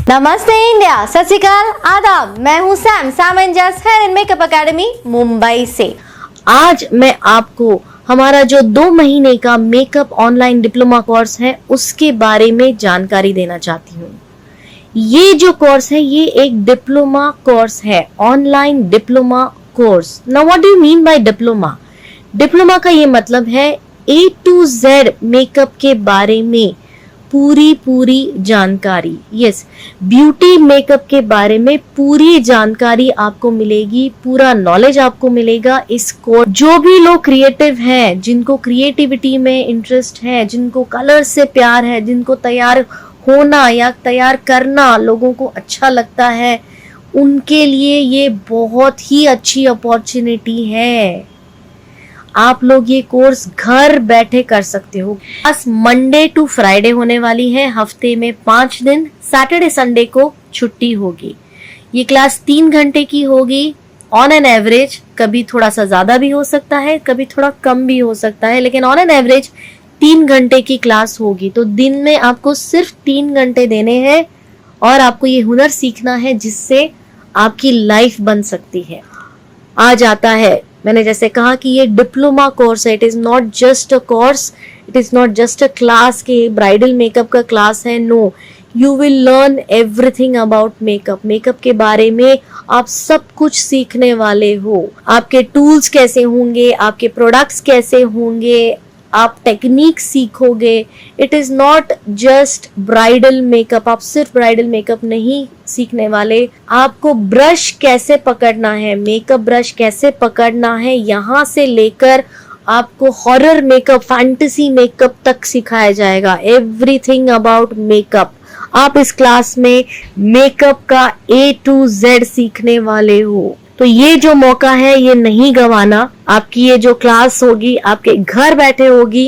नमस्ते इंडिया, सत श्री अकाल, आदाब। मैं हूँ सैम एंड जस है इन मेकअप एकेडमी मुंबई से। आज मैं आपको हमारा जो 2 महीने का मेकअप ऑनलाइन डिप्लोमा कोर्स है उसके बारे में जानकारी देना चाहती हूँ। ये जो कोर्स है ये एक डिप्लोमा कोर्स है, online diploma course. Now what do you mean by diploma? Diploma का ये मतलब है A to Z मेकअप के बारे में पूरी जानकारी। यस, ब्यूटी मेकअप के बारे में पूरी जानकारी आपको मिलेगी, पूरा नॉलेज आपको मिलेगा इस कोर्स। जो भी लोग क्रिएटिव हैं, जिनको क्रिएटिविटी में इंटरेस्ट है, जिनको कलर से प्यार है, जिनको तैयार होना या तैयार करना लोगों को अच्छा लगता है, उनके लिए ये बहुत ही अच्छी अपॉर्चुनिटी है। आप लोग ये कोर्स घर बैठे कर सकते हो। बस मंडे टू फ्राइडे होने वाली है, हफ्ते में 5 दिन, सैटरडे संडे को छुट्टी होगी। ये क्लास 3 घंटे की होगी ऑन एन एवरेज। कभी थोड़ा सा ज्यादा भी हो सकता है, कभी थोड़ा कम भी हो सकता है, लेकिन ऑन एन एवरेज 3 घंटे की क्लास होगी। तो दिन में आपको सिर्फ 3 घंटे देने हैं और आपको ये हुनर सीखना है जिससे आपकी लाइफ बन सकती है। आज आता है, मैंने जैसे कहा कि ये डिप्लोमा कोर्स है। It is not just a course, it is not just a class के ब्राइडल मेकअप का क्लास है। No, you will learn everything about makeup. Makeup के बारे में आप सब कुछ सीखने वाले हो। आपके टूल्स कैसे होंगे, आपके प्रोडक्ट्स कैसे होंगे, आप टेक्निक सीखोगे। It is not just bridal makeup. आप सिर्फ ब्राइडल मेकअप नहीं सीखने वाले, आपको ब्रश कैसे पकड़ना है, मेकअप ब्रश कैसे पकड़ना है, यहाँ से लेकर आपको हॉरर मेकअप, फैंटेसी मेकअप तक सिखाया जाएगा। Everything about makeup. आप इस क्लास में मेकअप का A to Z सीखने वाले हो। तो ये जो मौका है ये नहीं गंवाना। आपकी ये जो क्लास होगी आपके घर बैठे होगी,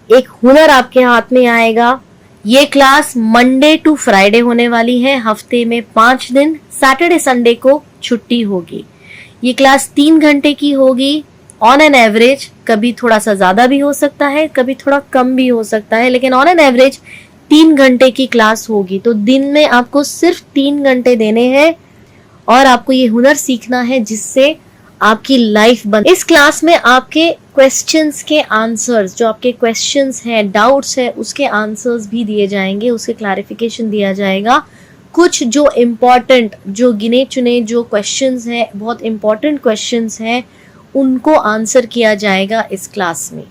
एक हुनर आपके हाथ में आएगा। ये क्लास मंडे टू फ्राइडे होने वाली है, हफ्ते में 5 दिन, सैटरडे संडे को छुट्टी होगी। ये क्लास 3 घंटे की होगी ऑन एन एवरेज। कभी थोड़ा सा ज्यादा भी हो सकता है, कभी थोड़ा कम भी हो सकता है, लेकिन ऑन एन एवरेज 3 घंटे की क्लास होगी। तो दिन में आपको सिर्फ 3 घंटे देने हैं और आपको ये हुनर सीखना है जिससे आपकी लाइफ बन। इस क्लास में आपके क्वेश्चंस के आंसर्स, जो आपके क्वेश्चंस हैं, डाउट्स है, उसके आंसर्स भी दिए जाएंगे, उसके क्लैरिफिकेशन दिया जाएगा। कुछ जो इम्पोर्टेंट, जो गिने चुने जो क्वेश्चंस हैं, बहुत इम्पोर्टेंट क्वेश्चंस हैं, उनको आंसर किया जाएगा इस क्लास में।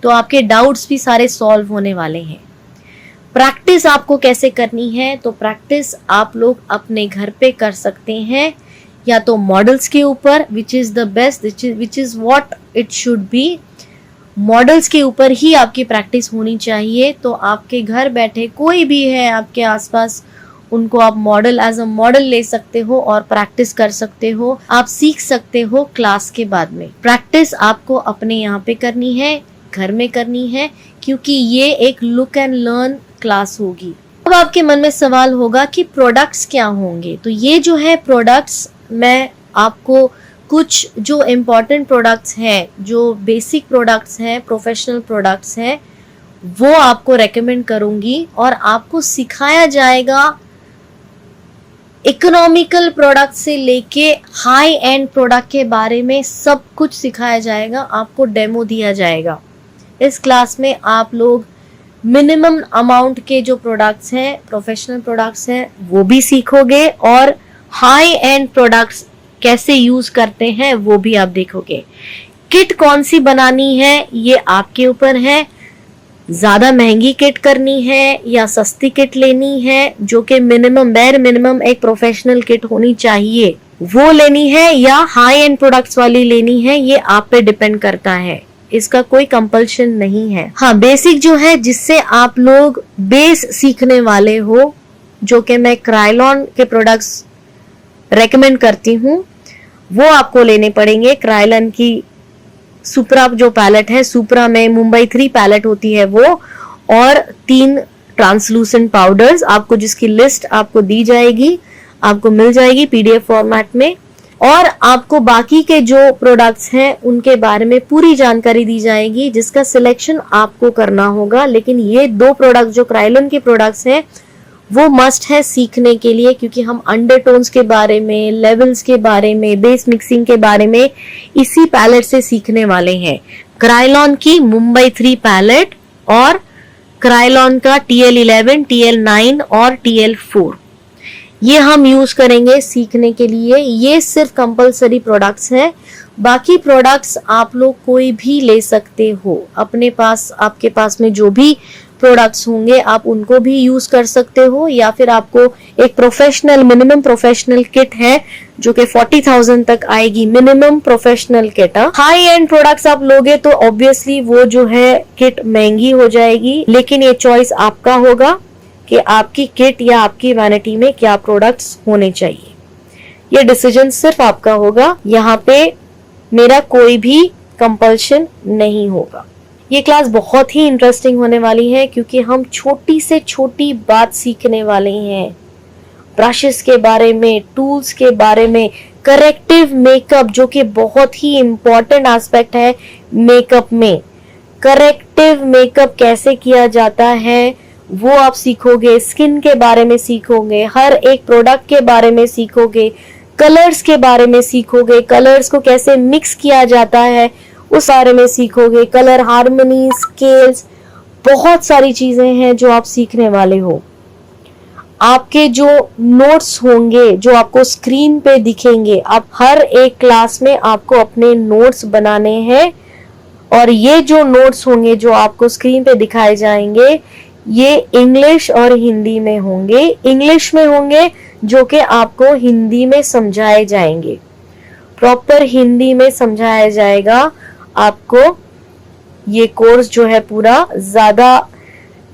तो आपके डाउट्स भी सारे सॉल्व होने वाले हैं। प्रैक्टिस आपको कैसे करनी है? तो प्रैक्टिस आप लोग अपने घर पे कर सकते हैं, या तो मॉडल्स के ऊपर, which is the best, which is what it should be. Models के ऊपर ही आपकी प्रैक्टिस होनी चाहिए। तो आपके घर बैठे कोई भी है आपके आसपास, उनको आप मॉडल, एज अ मॉडल ले सकते हो और प्रैक्टिस कर सकते हो। आप सीख सकते हो क्लास के बाद में। प्रैक्टिस आपको अपने यहाँ पे करनी है, घर में करनी है, क्योंकि ये एक लुक एंड लर्न क्लास होगी। अब आपके मन में सवाल होगा कि प्रोडक्ट्स क्या होंगे। तो ये जो है प्रोडक्ट्स, मैं आपको कुछ जो इम्पोर्टेंट प्रोडक्ट्स हैं, जो बेसिक प्रोडक्ट्स हैं, प्रोफेशनल प्रोडक्ट्स हैं, वो आपको रेकमेंड करूंगी और आपको सिखाया जाएगा। इकोनॉमिकल प्रोडक्ट से लेके हाई एंड प्रोडक्ट के बारे में सब कुछ सिखाया जाएगा, आपको डेमो दिया जाएगा। इस क्लास में आप लोग मिनिमम अमाउंट के जो प्रोडक्ट्स हैं, प्रोफेशनल प्रोडक्ट्स हैं, वो भी सीखोगे और हाई एंड प्रोडक्ट्स कैसे यूज करते हैं वो भी आप देखोगे। किट कौन सी बनानी है ये आपके ऊपर है। ज्यादा महंगी किट करनी है या सस्ती किट लेनी है, जो कि मिनिमम, बेर मिनिमम एक प्रोफेशनल किट होनी चाहिए, वो लेनी है, या हाई एंड प्रोडक्ट्स वाली लेनी है, ये आप पे डिपेंड करता है। इसका कोई कंपल्शन नहीं है। हाँ, बेसिक जो है जिससे आप लोग बेस सीखने वाले हो, जो कि मैं क्रायलॉन के प्रोडक्ट्स रेकमेंड करती हूँ, वो आपको लेने पड़ेंगे। क्रायलॉन की सुप्रा जो पैलेट है, सुप्रा में मुंबई 3 पैलेट होती है वो, और 3 ट्रांसलूसेंट पाउडर्स आपको, जिसकी लिस्ट आपको दी जाएगी, आपको मिल जाएगी PDF फॉर्मेट में। और आपको बाकी के जो प्रोडक्ट्स हैं उनके बारे में पूरी जानकारी दी जाएगी, जिसका सिलेक्शन आपको करना होगा। लेकिन ये 2 प्रोडक्ट जो क्रायलॉन के प्रोडक्ट्स हैं वो मस्ट है सीखने के लिए, क्योंकि हम अंडरटोन्स के बारे में, लेवल्स के बारे में, बेस मिक्सिंग के बारे में इसी पैलेट से सीखने वाले हैं। क्राइलॉन की मुंबई 3 पैलेट और क्राइलॉन का TL11, TL9 और TL4 ये हम यूज करेंगे सीखने के लिए। ये सिर्फ कंपलसरी प्रोडक्ट्स हैं, बाकी प्रोडक्ट्स आप लोग कोई भी ले सकते हो। अपने पास, आपके पास में जो भी प्रोडक्ट्स होंगे आप उनको भी यूज कर सकते हो, या फिर आपको एक प्रोफेशनल, मिनिमम प्रोफेशनल किट है जो कि 40,000 तक आएगी, minimum professional kit. High and products आप लोगे तो ऑब्वियसली वो जो है किट महंगी हो जाएगी, लेकिन ये चॉइस आपका होगा कि आपकी किट या आपकी वैनिटी में क्या प्रोडक्ट्स होने चाहिए। ये डिसीजन सिर्फ आपका होगा, यहाँ पे मेरा कोई भी कंपल्शन नहीं होगा। ये क्लास बहुत ही इंटरेस्टिंग होने वाली है, क्योंकि हम छोटी से छोटी बात सीखने वाले हैं। ब्रशेस के बारे में, टूल्स के बारे में, करेक्टिव मेकअप जो कि बहुत ही इंपॉर्टेंट एस्पेक्ट है मेकअप में। करेक्टिव मेकअप कैसे किया जाता है वो आप सीखोगे, स्किन के बारे में सीखोगे, हर एक प्रोडक्ट के बारे में सीखोगे, कलर्स के बारे में सीखोगे, कलर्स को कैसे मिक्स किया जाता है उस बारे में सीखोगे, कलर हार्मनी, स्केल्स, बहुत सारी चीजें हैं जो आप सीखने वाले हो। आपके जो नोट्स होंगे जो आपको स्क्रीन पे दिखेंगे, आप हर एक क्लास में आपको अपने नोट्स बनाने हैं, और ये जो नोट्स होंगे जो आपको स्क्रीन पे दिखाए जाएंगे ये इंग्लिश और हिंदी में होंगे। इंग्लिश में होंगे जो कि आपको हिंदी में समझाए जाएंगे, प्रॉपर हिंदी में समझाया जाएगा आपको। ये कोर्स जो है पूरा ज्यादा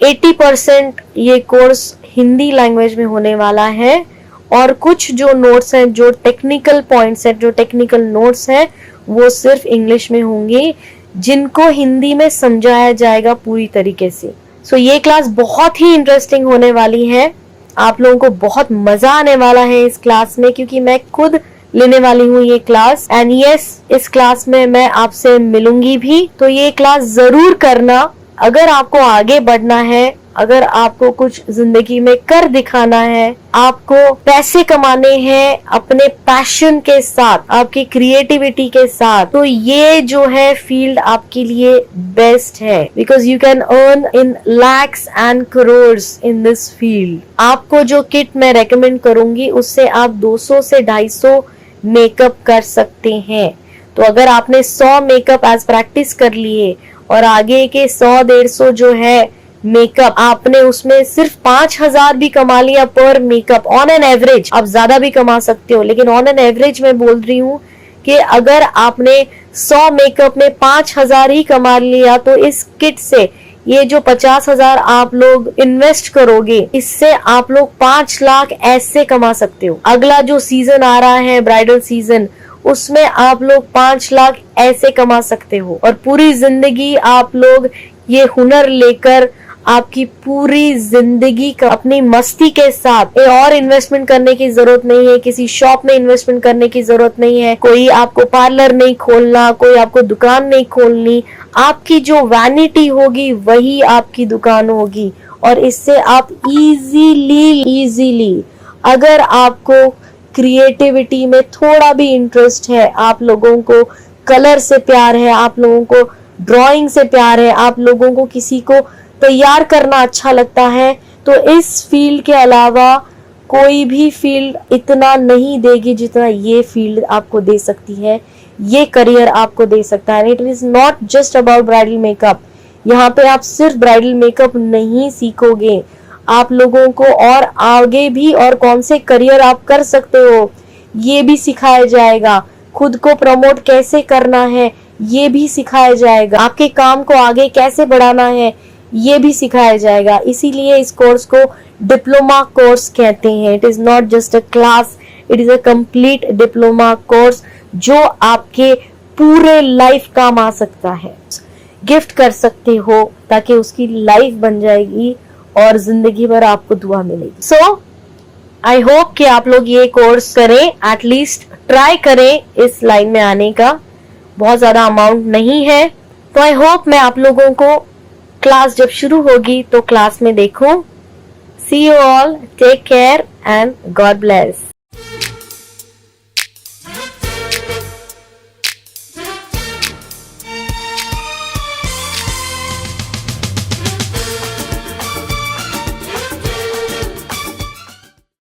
80% ये कोर्स हिंदी लैंग्वेज में होने वाला है, और कुछ जो नोट्स हैं, जो टेक्निकल पॉइंट्स हैं, जो टेक्निकल नोट्स हैं वो सिर्फ इंग्लिश में होंगे, जिनको हिंदी में समझाया जाएगा पूरी तरीके से। सो ये क्लास बहुत ही इंटरेस्टिंग होने वाली है, आप लोगों को बहुत मजा आने वाला है इस क्लास में, क्योंकि मैं खुद लेने वाली हूँ ये क्लास। एंड यस, इस क्लास में मैं आपसे मिलूंगी भी, तो ये क्लास जरूर करना। अगर आपको आगे बढ़ना है, अगर आपको कुछ जिंदगी में कर दिखाना है, आपको पैसे कमाने हैं अपने पैशन के साथ, आपकी क्रिएटिविटी के साथ, तो ये जो है फील्ड आपके लिए बेस्ट है, because you can earn in lakhs and crores in this field. आपको जो किट मैं रेकमेंड करूंगी उससे आप 200 से 250 मेकअप कर सकते हैं। तो अगर आपने 100 मेकअप एज प्रैक्टिस कर लिए और आगे के 100-150 जो है मेकअप आपने उसमें सिर्फ 5,000 भी कमा लिया पर मेकअप ऑन एन एवरेज, आप ज्यादा भी कमा सकते हो, लेकिन ऑन एन एवरेज मैं बोल रही हूँ कि अगर आपने 100 मेकअप में 5,000 ही कमा लिया, तो इस किट से ये जो 50,000 आप लोग इन्वेस्ट करोगे, इससे आप लोग 5 लाख ऐसे कमा सकते हो। अगला जो सीजन आ रहा है ब्राइडल सीजन, उसमें आप लोग 5 लाख ऐसे कमा सकते हो, और पूरी जिंदगी आप लोग ये हुनर लेकर आपकी पूरी जिंदगी का अपनी मस्ती के साथ, और इन्वेस्टमेंट करने की जरूरत नहीं है, किसी शॉप में इन्वेस्टमेंट करने की जरूरत नहीं है, कोई आपको पार्लर नहीं खोलना, कोई आपको दुकान नहीं खोलनी, आपकी जो वैनिटी होगी वही आपकी दुकान होगी। और इससे आप इजीली अगर आपको क्रिएटिविटी में थोड़ा भी इंटरेस्ट है, आप लोगों को कलर से प्यार है, आप लोगों को ड्राइंग से प्यार है, आप लोगों को किसी को तैयार करना अच्छा लगता है, तो इस फील्ड के अलावा कोई भी फील्ड इतना नहीं देगी जितना ये फील्ड आपको दे सकती है, ये करियर आपको दे सकता है। It is not just about bridal makeup. यहाँ पे आप सिर्फ ब्राइडल मेकअप नहीं सीखोगे, आप लोगों को और आगे भी और कौन से करियर आप कर सकते हो ये भी सिखाया जाएगा, खुद को प्रमोट कैसे करना है ये भी सिखाया जाएगा, आपके काम को आगे कैसे बढ़ाना है ये भी सिखाया जाएगा। इसीलिए इस कोर्स को डिप्लोमा कोर्स कहते हैं। It is not just a class, it is a complete diploma course जो आपके पूरे लाइफ काम आ सकता है, गिफ्ट कर सकते हो ताकि उसकी लाइफ बन जाएगी और जिंदगी भर आपको दुआ मिलेगी। सो आई होप कि आप लोग ये कोर्स करें, एटलीस्ट ट्राई करें इस लाइन में आने का। बहुत ज्यादा अमाउंट नहीं है, तो आई होप मैं आप लोगों को क्लास जब शुरू होगी तो क्लास में देखूं। See you all. Take care and God bless.